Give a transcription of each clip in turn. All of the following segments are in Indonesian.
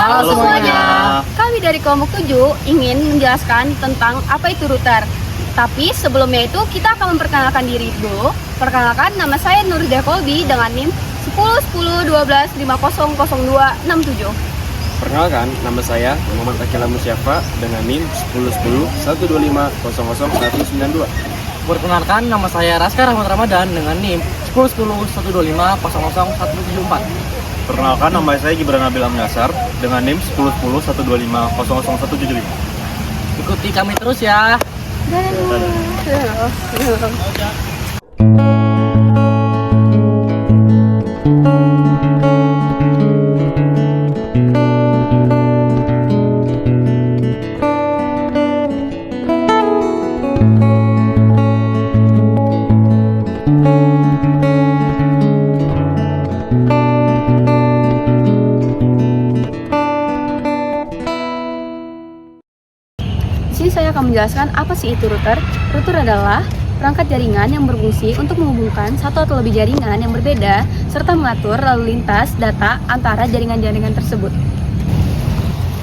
Halo semuanya. Kami dari kelompok 7 ingin menjelaskan tentang apa itu router. Tapi sebelumnya itu kita akan memperkenalkan diri dulu. Perkenalkan, nama saya Nurida Kolbi dengan NIM 101012500267. Perkenalkan, nama saya Muhammad Akila Musyafa dengan NIM 101012500192. Perkenalkan, nama saya Raska Rahmat Ramadan dengan NIM 101012500174. Perkenalkan, nama saya Gibran Nabil Amnasar dengan NIM 101012500175. Ikuti kami terus ya. Di sini saya akan menjelaskan apa sih itu router. Router adalah perangkat jaringan yang berfungsi untuk menghubungkan satu atau lebih jaringan yang berbeda serta mengatur lalu lintas data antara jaringan-jaringan tersebut.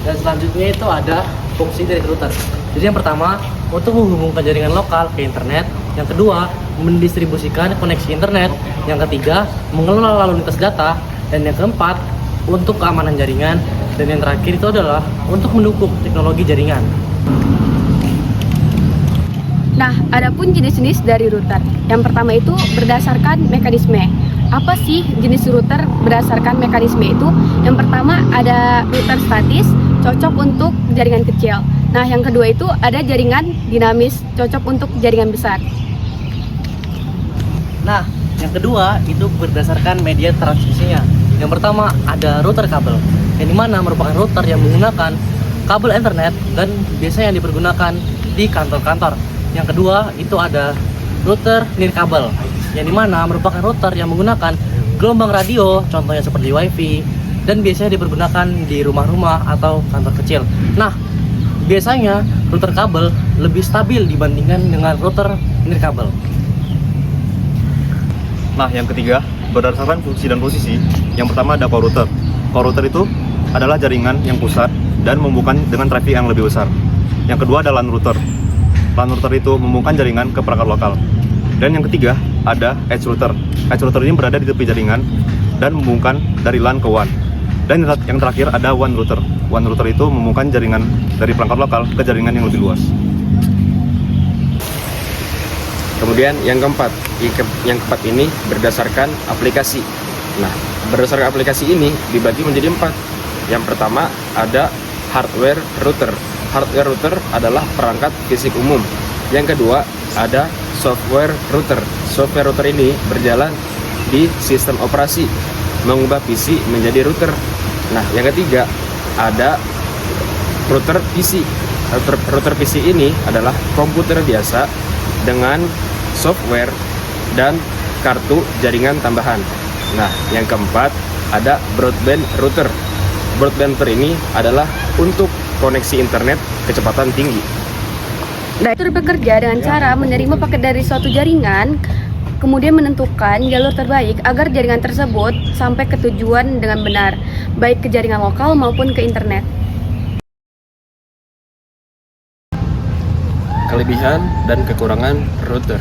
Dan selanjutnya itu ada fungsi dari router. Jadi yang pertama, untuk menghubungkan jaringan lokal ke internet. Yang kedua, mendistribusikan koneksi internet. Yang ketiga, mengelola lalu lintas data. Dan yang keempat, untuk keamanan jaringan. Dan yang terakhir itu adalah untuk mendukung teknologi jaringan. Nah, adapun jenis-jenis dari router. Yang pertama itu berdasarkan mekanisme. Apa sih jenis router berdasarkan mekanisme itu? Yang pertama ada router statis, cocok untuk jaringan kecil. Nah, yang kedua itu ada jaringan dinamis, cocok untuk jaringan besar. Nah, yang kedua itu berdasarkan media transmisinya. Yang pertama ada router kabel, yang dimana merupakan router yang menggunakan kabel internet dan biasanya yang dipergunakan di kantor-kantor. Yang kedua itu ada router nirkabel, yang dimana merupakan router yang menggunakan gelombang radio, contohnya seperti wifi, dan biasanya dipergunakan di rumah-rumah atau kantor kecil. Nah, biasanya router kabel lebih stabil dibandingkan dengan router nirkabel. Nah, yang ketiga, berdasarkan fungsi dan posisi. Yang pertama ada core router. Core router itu adalah jaringan yang pusat dan menghubungkan dengan trafik yang lebih besar. Yang kedua ada LAN router. LAN router itu menghubungkan jaringan ke perangkat lokal. Dan yang ketiga ada edge router. Edge router ini berada di tepi jaringan dan menghubungkan dari LAN ke WAN. Dan yang terakhir ada WAN router. WAN router itu menghubungkan jaringan dari perangkat lokal ke jaringan yang lebih luas. Kemudian yang keempat ini berdasarkan aplikasi. Nah, berdasarkan aplikasi ini dibagi menjadi 4. Yang pertama ada hardware router. Hardware router adalah perangkat fisik umum. Yang kedua ada software router. Software router ini berjalan di sistem operasi, mengubah PC menjadi router. Nah, yang ketiga ada router PC. Router PC ini adalah komputer biasa dengan software dan kartu jaringan tambahan. Nah, yang keempat ada broadband router. Broadband router ini adalah untuk koneksi internet kecepatan tinggi. Router bekerja dengan cara menerima paket dari suatu jaringan, kemudian menentukan jalur terbaik agar jaringan tersebut sampai ke tujuan dengan benar, baik ke jaringan lokal maupun ke internet. Kelebihan dan kekurangan router.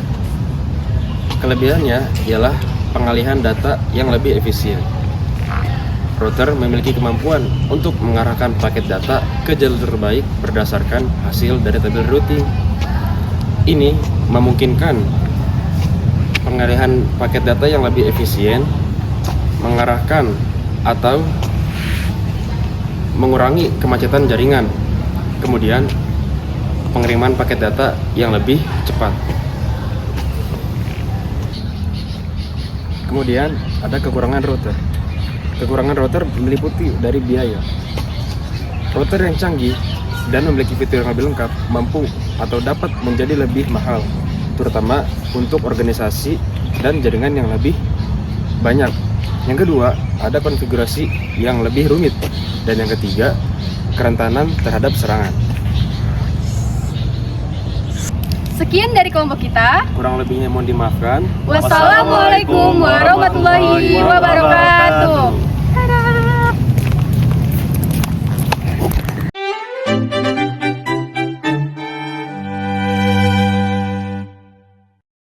Kelebihannya ialah pengalihan data yang lebih efisien. Router memiliki kemampuan untuk mengarahkan paket data ke jalur terbaik berdasarkan hasil dari tabel routing. Ini memungkinkan pengalihan paket data yang lebih efisien, mengarahkan atau mengurangi kemacetan jaringan. Kemudian pengiriman paket data yang lebih cepat. Kemudian ada kekurangan router. Kekurangan router meliputi dari biaya. Router yang canggih dan memiliki fitur yang lebih lengkap mampu atau dapat menjadi lebih mahal, terutama untuk organisasi dan jaringan yang lebih banyak. Yang kedua, ada konfigurasi yang lebih rumit. Dan yang ketiga, kerentanan terhadap serangan. Sekian dari kelompok kita. Kurang lebihnya mohon dimaafkan. Wassalamualaikum warahmatullahi wabarakatuh.